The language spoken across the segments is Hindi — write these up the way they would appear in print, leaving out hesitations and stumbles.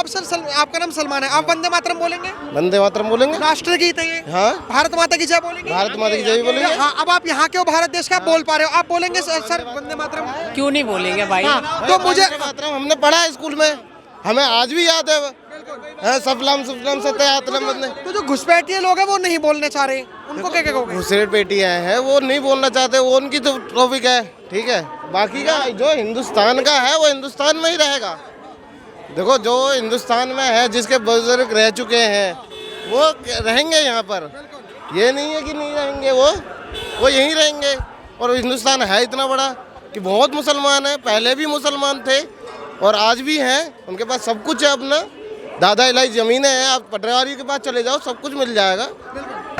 आपका नाम सलमान है, आप वंदे मातरम बोलेंगे? वंदे मातरम बोलेंगे। राष्ट्रगीत है ये। हाँ, भारत माता की जय बोलेंगे? भारत माता की जय भी बोलेंगे। हाँ, अब आप यहाँ के हो, भारत देश का, आप बोल पा रहे हो, आप बोलेंगे सर वंदे मातरम? क्यों नहीं बोलेंगे भाई? हाँ, तो मुझे वंदे मातरम हमने पढ़ा है स्कूल में, हमें आज भी याद है। सफलम सुफलम सत्यातलम बदले। तो जो घुसपैठिए लोग हैं वो नहीं बोलने चाह रहे, उनको क्या क्या कहोगे? घुसेड़ पेटियां हैं, वो नहीं बोलना चाहते, वो उनकी तो टॉपिक है, ठीक है। बाकी का जो हिंदुस्तान का है वो हिंदुस्तान में ही रहेगा। देखो जो हिंदुस्तान में है, जिसके बुजुर्ग रह चुके हैं वो रहेंगे यहाँ पर, ये नहीं है कि नहीं रहेंगे, वो यहीं रहेंगे। और हिंदुस्तान है इतना बड़ा कि बहुत मुसलमान है, पहले भी मुसलमान थे और आज भी हैं, उनके पास सब कुछ है अपना, दादा इलाही ज़मीनें हैं, आप पटवारी के पास चले जाओ सब कुछ मिल जाएगा।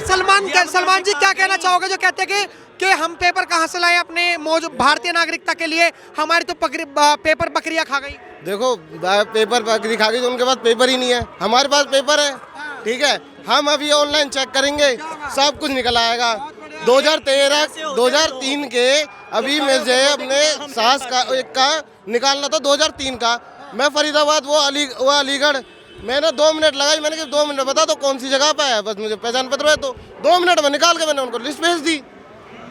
सलमान जी क्या कहना चाहोगे जो कहते हैं कि हम पेपर कहाँ से लाए अपने भारतीय नागरिकता के लिए, हमारी तो पेपर बकरियां खा गई? देखो पेपर बकरी खा गई तो उनके पास पेपर ही नहीं है, हमारे पास पेपर है, ठीक है। हम अभी ऑनलाइन चेक करेंगे, सब कुछ निकल आएगा। 2003 के अभी मुझे अपने सास का एक का निकालना था, 2003 का। मैं फरीदाबाद वो अलीगढ़, मैंने 2 मिनट लगाई, मैंने कहा 2 मिनट बता दो कौन सी जगह पे है, बस मुझे पहचान पत्र है, तो 2 मिनट में निकाल के मैंने उनको लिस्ट भेज दी,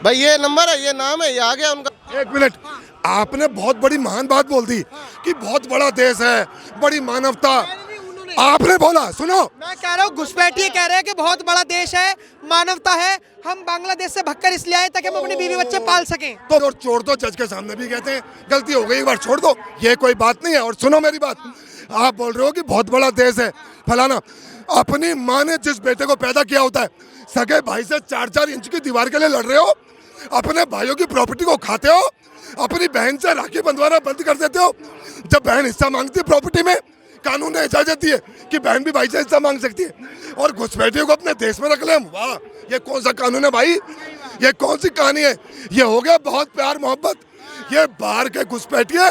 भाई ये नंबर है, ये नाम है, ये आ गया उनका। 1 मिनट, आपने बहुत बड़ी महान बात बोल दी कि बहुत बड़ा देश है, बड़ी मानवता, आपने बोला। सुनो, मैं कह रहा हूँ घुसपैठिए कह रहे हैं कि बहुत बड़ा देश है, मानवता है, हम बांग्लादेश से भगकर इसलिए आए ताकि हम अपनी बीवी बच्चे पाल सकें। तो और छोड़ दो, जज के सामने भी कहते हैं गलती हो गई, एक बार छोड़ दो, ये कोई बात नहीं है। और सुनो मेरी बात, आप बोल रहे हो कि बहुत बड़ा देश है फलाना, अपनी माँ ने जिस बेटे को पैदा किया होता है, सगे भाई से 4-4 इंच की दीवार के लिए लड़ रहे हो, अपने भाइयों की प्रॉपर्टी को खाते हो, अपनी बहन से राखी बंधवाना बंद कर देते हो। जब बहन हिस्सा मांगती है प्रॉपर्टी में, कानून ने इजाजत दी है कि बहन भी भाई से हिस्सा मांग सकती है, और घुसपैठियों को अपने देश में रख ले, वाह, ये कौन सा कानून है भाई, ये कौन सी कहानी है? ये हो गया बहुत प्यार मोहब्बत। ये बाहर के घुसपैठिए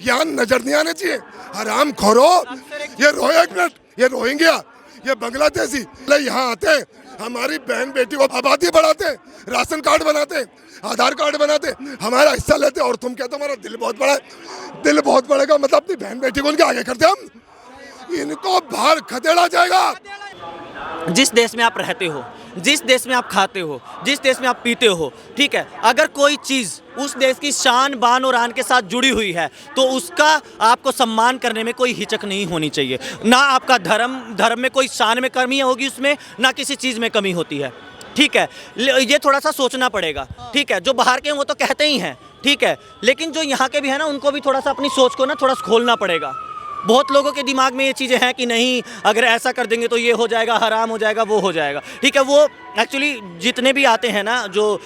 यहाँ नजर नहीं आने चाहिए, हराम खोरो। ये एक मिनट, ये रोहिंग्या, ये बांग्लादेशी यहाँ आते हैं, हमारी बहन बेटी को आबादी बढ़ाते हैं, राशन कार्ड बनाते हैं, आधार कार्ड बनाते हैं, हमारा हिस्सा लेते हैं, और तुम कहते हो हमारा दिल बहुत बड़ा है। दिल बहुत बड़े का मतलब अपनी बहन बेटी को उनके आगे करते हम, इनको बाहर खदेड़ा जाएगा। जिस देश में आप रहते हो, जिस देश में आप खाते हो, जिस देश में आप पीते हो, ठीक है, अगर कोई चीज़ उस देश की शान बान और आन के साथ जुड़ी हुई है तो उसका आपको सम्मान करने में कोई हिचक नहीं होनी चाहिए। ना आपका धर्म में कोई शान में कमी होगी उसमें, ना किसी चीज़ में कमी होती है, ठीक है। ये थोड़ा सा सोचना पड़ेगा, ठीक है। जो बाहर के हैं वो तो कहते ही हैं, ठीक है, लेकिन जो यहाँ के भी है ना, उनको भी थोड़ा सा अपनी सोच को ना थोड़ा सा खोलना पड़ेगा। बहुत लोगों के दिमाग में ये चीज़ें हैं कि नहीं, अगर ऐसा कर देंगे तो ये हो जाएगा, हराम हो जाएगा, वो हो जाएगा, ठीक है। वो एक्चुअली जितने भी आते हैं ना, जो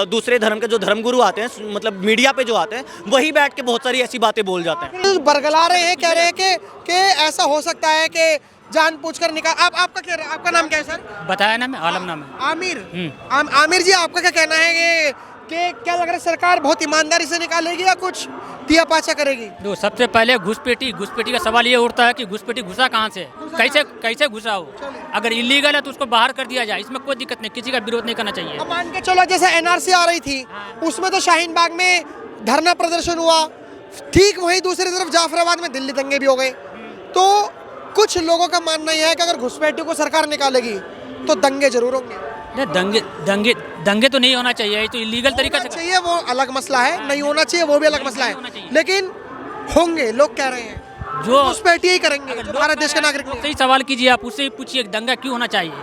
दूसरे धर्म के जो धर्मगुरु आते हैं, मतलब मीडिया पे जो आते हैं, वही बैठ के बहुत सारी ऐसी बातें बोल जाते हैं, बरगला रहे हैं, कह रहे हैं कि ऐसा हो सकता है कि जानबूझकर निकाल। आपका क्या, आपका नाम क्या है सर? बताया ना, मैं आलम नाम है। आमिर। आमिर जी, आपका क्या कहना है कि क्या लग रहा है सरकार बहुत ईमानदारी से निकालेगी या कुछ दिया पाचा करेगी? तो सबसे पहले घुसपैठी का सवाल ये उठता है कि घुसपैठी घुसा कहाँ से, कैसे घुसा हो। अगर इलीगल है तो उसको बाहर कर दिया जाए, इसमें कोई दिक्कत नहीं, किसी का विरोध नहीं करना चाहिए। अब मान के चलो जैसे एनआरसी आ रही थी, उसमें तो शाहीन बाग में धरना प्रदर्शन हुआ, ठीक वहीं दूसरी तरफ जाफराबाद में दिल्ली दंगे भी हो गए। तो कुछ लोगों का मानना यह है कि अगर घुसपैठी को सरकार निकालेगी तो दंगे जरूर होंगे। दंगे तो नहीं होना चाहिए, ये तो इलीगल तरीका से चाहिए, वो अलग मसला है, नहीं होना चाहिए वो भी अलग मसला है, लेकिन होंगे, लोग कह रहे हैं जो घुसपैठी ही करेंगे, जो भारत देश के नागरिक। सही सवाल कीजिए, आप उससे ही पूछिए दंगा क्यों होना चाहिए,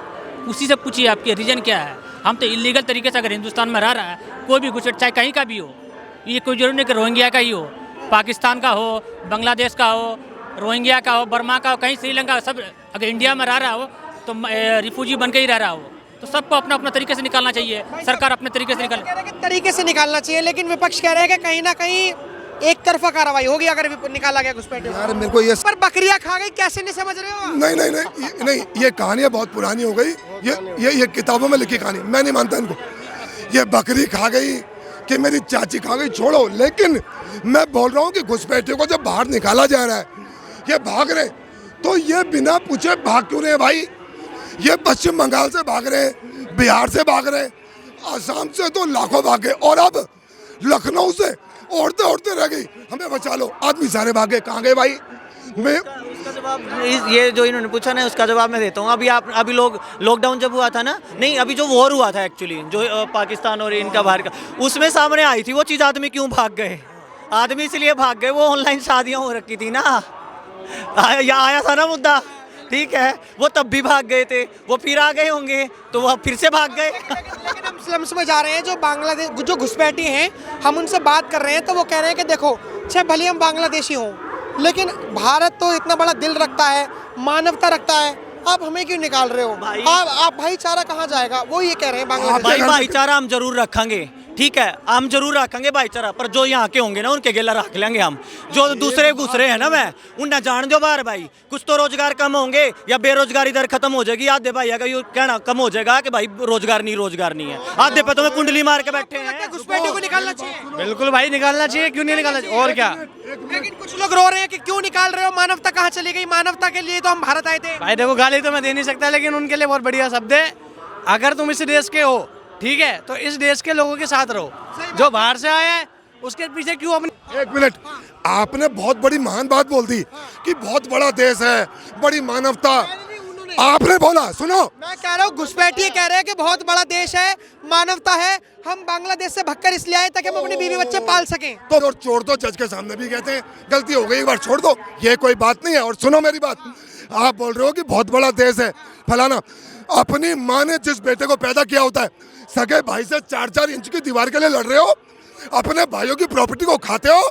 उसी से पूछिए आपके रीजन क्या है। हम तो इलीगल तरीके से अगर हिंदुस्तान में रह रहा है, कोई भी घुसपैठ चाहे कहीं का भी हो, ये कोई जरूरी नहीं कि रोहिंग्या का ही हो, पाकिस्तान का हो, बांग्लादेश का हो, रोहिंग्या का हो, बर्मा का हो, कहीं श्रीलंका, सब अगर इंडिया में रह रहा हो तो रिफ्यूजी बन के ही रह रहा हो, तो सबको अपना अपना तरीके से निकालना चाहिए। सरकार अपने तरीके से निकालना चाहिए, लेकिन विपक्ष कह रहे हैं कि कहीं ना कहीं एक तरफा कार्रवाई होगी अगर निकाला गया घुसपैठी। यार मेरे को ये पर बकरियां खा गई, कैसे नहीं समझ रहे हो? नहीं, ये कहानियाँ बहुत पुरानी हो गई, ये किताबों में लिखी कहानी, मैं नहीं मानता इनको। ये बकरी खा गई कि मेरी चाची खा गई, छोड़ो, लेकिन मैं बोल रहा हूँ कि घुसपैठियों को जब बाहर निकाला जा रहा है, ये भाग रहे, तो ये बिना पूछे भाग क्यों रहे भाई? ये पश्चिम बंगाल से भाग रहे, बिहार से भाग रहे, आसाम से तो लाखों भागे, और अब लखनऊ से औरतें रह गई, हमें बचा लो, आदमी सारे भागे, कहाँ गए भाई? उसका जवाब ये जो इन्होंने पूछा ना उसका जवाब मैं देता हूँ। अभी लोग लॉकडाउन जब हुआ था ना, नहीं अभी जो वॉर हुआ था एक्चुअली जो पाकिस्तान और इनका बाहर का, उसमें सामने आई थी वो चीज़। आदमी क्यों भाग गए? आदमी इसलिए भाग गए, वो ऑनलाइन शादियाँ हो रखी थी ना, आया था ना मुद्दा, ठीक है। वो तब भी भाग गए थे, वो फिर आ गए होंगे तो वो फिर से भाग गए। लेकिन हम स्लम्स में जा रहे हैं, जो बांग्लादेश जो घुसपैठी हैं, हम उनसे बात कर रहे हैं तो वो कह रहे हैं कि देखो चाहे भले हम बांग्लादेशी हों, लेकिन भारत तो इतना बड़ा दिल रखता है, मानवता रखता है, आप हमें क्यों निकाल रहे हो? आप भाईचारा कहाँ जाएगा? वो ये कह रहे हैं बांग्लादेश। भाईचारा हम जरूर रखेंगे, ठीक है, हम जरूर रखेंगे भाईचारा, पर जो यहाँ के होंगे ना उनके गेला रख लेंगे हम। जो दूसरे घुसरे हैं ना मैं उन्हें जान दो बाहर भाई, कुछ तो रोजगार कम होंगे या बेरोजगारी दर खत्म हो जाएगी। आधे भाई अगर ये कहना कम हो जाएगा कि भाई रोजगार नहीं है, आधे पे तो मैं कुंडली मार के बैठे हैं। घुसपैठी को निकालना चाहिए, बिल्कुल भाई निकालना चाहिए, क्यों नहीं निकालना चाहिए, और क्या। लेकिन कुछ लोग रो रहे हैं कि क्यों निकाल रहे हो, मानवता कहाँ चली गई? मानवता के लिए तो हम भारत आए थे। भाई देखो गाली तो मैं दे नहीं सकता, लेकिन उनके लिए बहुत बढ़िया शब्द है। अगर तुम इस देश के हो, ठीक है, तो इस देश के लोगों के साथ रहो। जो बाहर से आया है उसके पीछे क्यों अपने। एक मिनट, आपने बहुत बड़ी महान बात बोल दी कि बहुत बड़ा देश है, बड़ी मानवता। आपने बोला, सुनो मैं कह रहा हूँ घुसपैठी कह रहे हैं कि बहुत बड़ा देश है, मानवता है, हम बांग्लादेश से भगकर इसलिए आए ताकि हम अपने बीवी बच्चे पाल सकें। तो और छोड़ दो, जज के सामने भी कहते हैं गलती हो गई, एक बार छोड़ दो, ये कोई बात नहीं है। और सुनो मेरी बात, आप बोल रहे हो कि बहुत बड़ा देश है फलाना, अपनी माँ ने जिस बेटे को पैदा किया होता है, सगे भाई से 4-4 इंच की दीवार के लिए लड़ रहे हो, अपने भाइयों की प्रॉपर्टी को खाते हो,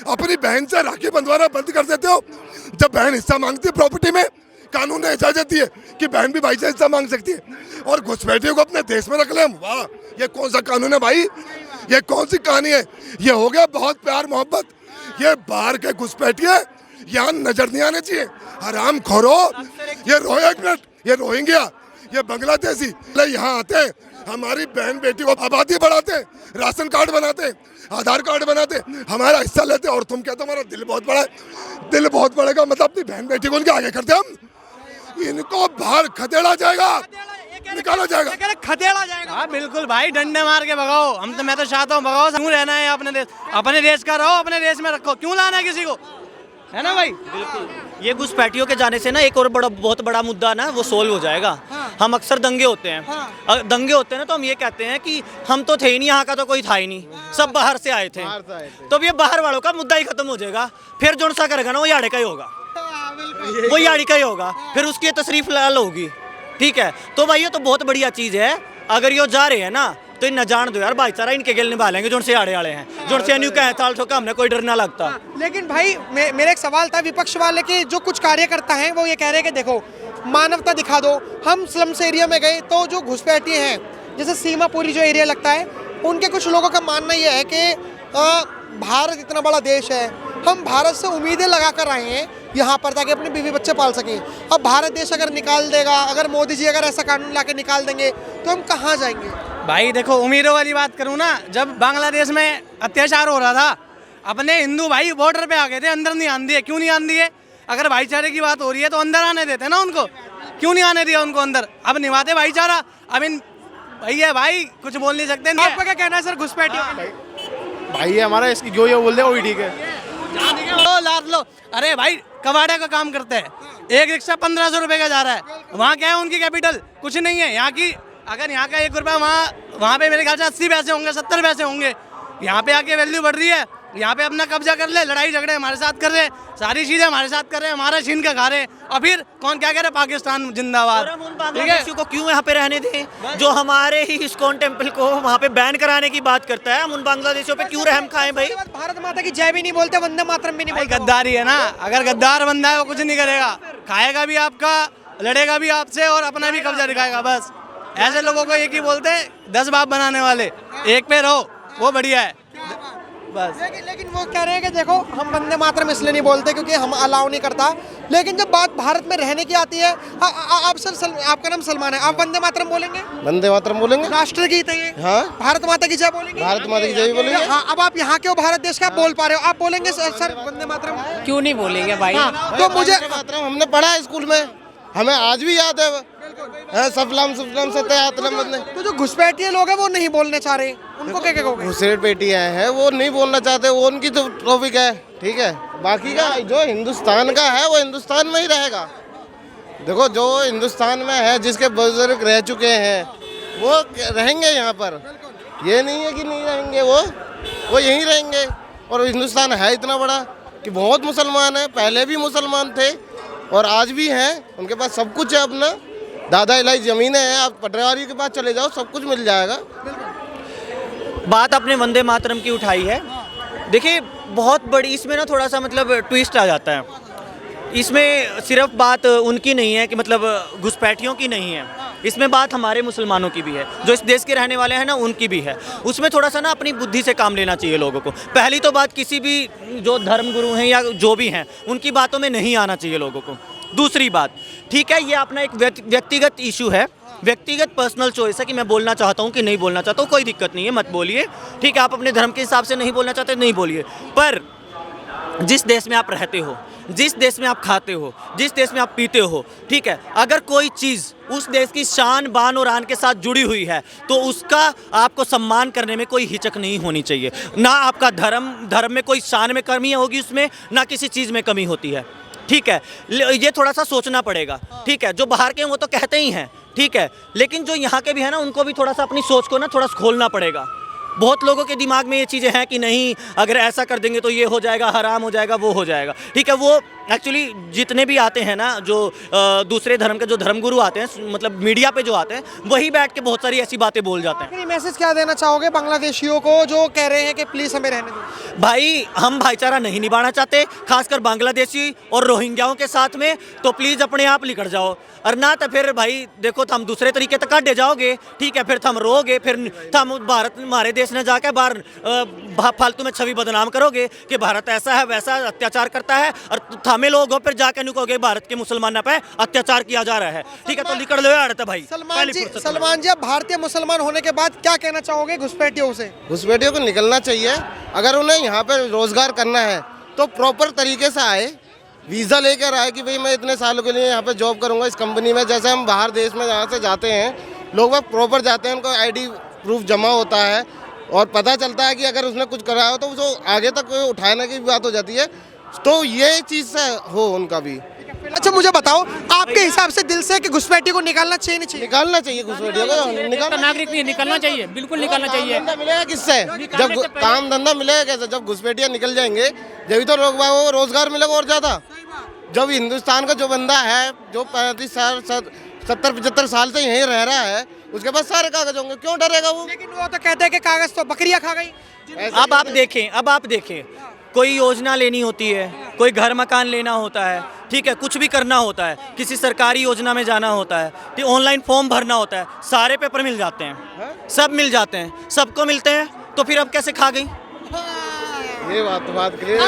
अपनी बहन से राखी बंधवाना बंद कर देते हो। जब बहन हिस्सा मांगती है प्रॉपर्टी में, कानून ने इजाजत दी है कि बहन भी भाई से हिस्सा मांग सकती है, और घुसपैठियों को अपने देश में रख ले। वाह, ये कौन सा कानून है भाई? ये कौन सी कहानी है? ये हो गया बहुत प्यार मोहब्बत। ये बाहर के घुसपैठिए यहाँ नजर नहीं आने चाहिए, हराम खोरो। ये एक मिनट, ये रोहिंग्या, ये बांग्लादेशी यहाँ आते हैं, हमारी बहन बेटी को आबादी बढ़ाते हैं, राशन कार्ड बनाते हैं, आधार कार्ड बनाते हैं, हमारा हिस्सा लेते हैं, और तुम कहते हो हमारा दिल बहुत बड़ा है। दिल बहुत बड़ा का मतलब अपनी बहन बेटी को उनके आगे करते हम। इनको बाहर खदेड़ा जाएगा, निकाला जाएगा, खदेड़ा जाएगा। हाँ बिल्कुल भाई, डंडे मार के भगाओ। मैं तो चाहता हूँ भगाओ, क्यों रहना है अपने देश का रहो, अपने देश में रखो, क्यों लाना है किसी को, है ना भाई। बिल्कुल, ये घुसपैठियों के जाने से ना एक और बहुत बड़ा मुद्दा ना वो सोल्व हो जाएगा। हम अक्सर दंगे होते हैं, दंगे होते हैं ना, तो हम ये कहते हैं कि हम तो थे ही नहीं, यहाँ का तो कोई था ही नहीं, सब बाहर से आए थे। तो अब ये बाहर वालों का मुद्दा ही खत्म हो जाएगा। फिर जो सा करेगा ना वो याड़े का ही होगा, वो याड़ी का ही होगा, फिर उसकी तशरीफ लाल होगी, ठीक है। तो भाई ये तो बहुत बढ़िया चीज़ है। अगर ये जा रहे हैं ना तो इन न जान दो यार, भाईचारा इनके गेल निभा लेंगे, जो से आड़े वाले हैं, जो से न्यू कहे ताल ठोका, हमने कोई डर ना लगता। लेकिन भाई मेरा एक सवाल था, विपक्ष वाले के जो कुछ कार्यकर्ता हैं वो ये कह रहे हैं कि देखो मानवता दिखा दो। हम स्लम्स एरिया में गए तो जो घुसपैठी हैं, जैसे सीमापुरी जो एरिया लगता है, उनके कुछ लोगों का मानना ये है कि भारत इतना बड़ा देश है, हम भारत से उम्मीदें लगा कर आए हैं यहाँ पर ताकि अपने बीवी बच्चे पाल सकें। अब भारत देश अगर निकाल देगा, अगर मोदी जी अगर ऐसा कानून ला के निकाल देंगे तो हम कहाँ जाएंगे? भाई देखो, उम्मीदों वाली बात करूँ ना, जब बांग्लादेश में अत्याचार हो रहा था, अपने हिंदू भाई बॉर्डर पे आ गए थे, अंदर नहीं आने दिए। क्यों नहीं आने दिए? अगर भाईचारे की बात हो रही है तो अंदर आने देते ना उनको, क्यों नहीं आने दिया उनको अंदर? अब निभाते भाईचारा। अब इन भैया भाई कुछ बोल नहीं सकते। आपका क्या कहना है सर घुसपैठी? भाई हमारा इसकी जो ये बोल दे वही ठीक है। लाद लो। अरे भाई कबाड़ा का काम करते हैं, एक रिक्शा 1500 रुपये का जा रहा है। वहाँ क्या है उनकी कैपिटल? कुछ नहीं है। यहाँ की अगर यहाँ का 1 रुपया वहाँ पे मेरे ख्याल से 80 पैसे होंगे, 70 पैसे होंगे। यहाँ पे आके वैल्यू बढ़ रही है, यहाँ पे अपना कब्जा कर ले, लड़ाई झगड़े हमारे साथ कर रहे हैं, सारी चीजें हमारे साथ कर रहे हैं, हमारा छीन के खा रहे हैं। और फिर कौन क्या कह रहे हैं? पाकिस्तान जिंदाबाद। और हम उन बांग्लादेशियों को क्यों यहाँ पे रहने दें जो हमारे ही इस्कॉन टेम्पल को वहाँ पे बैन कराने की बात करता है? हम उन बांग्लादेशियों पे क्यों रहम खाएं भाई? भारत माता की जय भी नहीं बोलते, वंदे मातरम भी नहीं बोलते। गद्दारी है ना। अगर गद्दार बंदा है वो कुछ नहीं करेगा, खाएगा भी आपका, लड़ेगा भी आपसे और अपना भी कब्जा दिखाएगा। बस ऐसे लोगों को एक ही बोलते हैं 10 बाप बनाने वाले। एक पे रहो, वो बढ़िया है बस। लेकिन वो कह रहे हैं कि देखो हम वंदे मातरम इसलिए नहीं बोलते क्योंकि हम अलाउ नहीं करता। लेकिन जब बात भारत में रहने की आती है, आप सर आपका नाम सलमान है, आप वंदे मातरम बोलेंगे? वंदे मातरम बोलेंगे, राष्ट्रगीत है ये। हाँ। भारत माता की जय बोलेंगे? भारत माता की जय भी बोलेंगे। हाँ, अब आप यहाँ के हो, भारत देश का, आप बोल पा रहे हो, आप बोलेंगे सर वंदे मातरम? क्यों नहीं बोलेंगे भाई? तो मुझे मातरम हमने पढ़ा है स्कूल में, हमें आज भी याद है। सफलम सफलम सत्यातलम बदले। तो जो घुसपैठिए लोग हैं वो नहीं बोलने चाह रहे, उनको क्या कहोगे? घुसपैठिए हैं वो नहीं बोलना चाहते, वो उनकी तो टॉपिक है, ठीक है। बाकी का जो हिंदुस्तान का है वो हिंदुस्तान में ही रहेगा। देखो जो हिंदुस्तान में है, जिसके बुजुर्ग रह चुके हैं वो रहेंगे यहाँ पर। ये नहीं है कि नहीं रहेंगे, वो यहीं रहेंगे। और हिंदुस्तान है इतना बड़ा कि बहुत मुसलमान है, पहले भी मुसलमान थे और आज भी हैं। उनके पास सब कुछ है अपना, दादा इलाही ज़मीनें हैं। आप पटवारी के पास चले जाओ, सब कुछ मिल जाएगा। बात आपने वंदे मातरम की उठाई है। देखिए बहुत बड़ी इसमें ना थोड़ा सा मतलब ट्विस्ट आ जाता है। इसमें सिर्फ बात उनकी नहीं है कि मतलब घुसपैठियों की नहीं है, इसमें बात हमारे मुसलमानों की भी है, जो इस देश के रहने वाले हैं ना, उनकी भी है। उसमें थोड़ा सा ना अपनी बुद्धि से काम लेना चाहिए लोगों को। पहली तो बात, किसी भी जो धर्मगुरु हैं या जो भी हैं उनकी बातों में नहीं आना चाहिए लोगों को। दूसरी बात, ठीक है ये अपना एक व्यक्तिगत इशू है, व्यक्तिगत पर्सनल चॉइस है कि मैं बोलना चाहता हूँ कि नहीं बोलना चाहता हूँ, कोई दिक्कत नहीं है, मत बोलिए। ठीक है, आप अपने धर्म के हिसाब से नहीं बोलना चाहते नहीं बोलिए। पर जिस देश में आप रहते हो, जिस देश में आप खाते हो, जिस देश में आप पीते हो, ठीक है, अगर कोई चीज़ उस देश की शान बान और आन के साथ जुड़ी हुई है तो उसका आपको सम्मान करने में कोई हिचक नहीं होनी चाहिए। ना आपका धर्म में कोई शान में कमी होगी उसमें, ना किसी चीज़ में कमी होती है। ठीक है, ये थोड़ा सा सोचना पड़ेगा। ठीक है, जो बाहर के हैं वो तो कहते ही हैं, ठीक है, लेकिन जो यहाँ के भी हैं ना, उनको भी थोड़ा सा अपनी सोच को ना थोड़ा सा खोलना पड़ेगा। बहुत लोगों के दिमाग में ये चीज़ें हैं कि नहीं अगर ऐसा कर देंगे तो ये हो जाएगा, हराम हो जाएगा, वो हो जाएगा। ठीक है, वो एक्चुअली जितने भी आते हैं ना, जो दूसरे धर्म के जो धर्मगुरु आते हैं, मतलब मीडिया पे जो आते हैं, वही बैठ के बहुत सारी ऐसी बातें बोल जाते हैं। मैसेज क्या देना चाहोगे बांग्लादेशियों को जो कह रहे हैं कि प्लीज़ हमें रहने दो? भाई हम भाईचारा नहीं निभाना चाहते, खासकर बांग्लादेशी और रोहिंग्याओं के साथ में, तो प्लीज़ अपने आप निकल जाओ। और ना तो फिर भाई देखो थम दूसरे तरीके तक काटे जाओगे, ठीक है, फिर थम रोगे, फिर थम भारत हमारे देश में जाकर बाहर फालतू में छवि बदनाम करोगे कि भारत ऐसा है वैसा अत्याचार करता है, और थामे लोग हो फिर जाकर नुकोगे भारत के मुसलमान पे अत्याचार किया जा रहा है। ठीक है, तो निकल लो यार भाई। सलमान जी, भारतीय मुसलमान होने के बाद क्या कहना चाहोगे घुसपैठियों से? घुसपैठियों को निकलना चाहिए। अगर उन्हें यहाँ पर रोजगार करना है तो प्रॉपर तरीके से आए, वीज़ा लेकर आए कि भाई मैं इतने सालों के लिए यहाँ पे जॉब करूँगा इस कंपनी में। जैसे हम बाहर देश में यहाँ से जाते हैं, लोग वह प्रॉपर जाते हैं, उनको आईडी प्रूफ जमा होता है और पता चलता है कि अगर उसने कुछ कराया हो तो उसको आगे तक उठाने की बात हो जाती है। तो ये चीज़ से हो उनका भी। अच्छा मुझे बताओ, आपके हिसाब से दिल से कि घुसपैठी को निकालना चाहिए नहीं चाहिए? निकालना चाहिए घुसपैठियों को, निकालना। नागरिक नहीं निकलना चाहिए, बिल्कुल निकालना चाहिए। काम धंधा मिलेगा किससे? जब काम धंधा मिलेगा कैसे? जब घुसपैठियाँ निकल जाएंगे जब तो लोग वो रोजगार मिलेगा और ज़्यादा। जब हिंदुस्तान का जो बंदा है जो 35 साल 70-75 साल से यहीं रह रहा है, उसके पास सारे कागज होंगे, क्यों डरेगा वो? लेकिन वो तो कहते हैं कि कागज तो बकरियां खा गई। अब आप देखें, कोई योजना लेनी होती है, कोई घर मकान लेना होता है, ठीक है, कुछ भी करना होता है, किसी सरकारी योजना में जाना होता है, तो ऑनलाइन फॉर्म भरना होता है, सारे पेपर मिल जाते हैं, सब मिल जाते हैं, सबको मिलते हैं, तो फिर अब कैसे खा गई? ये बात क्लियर है।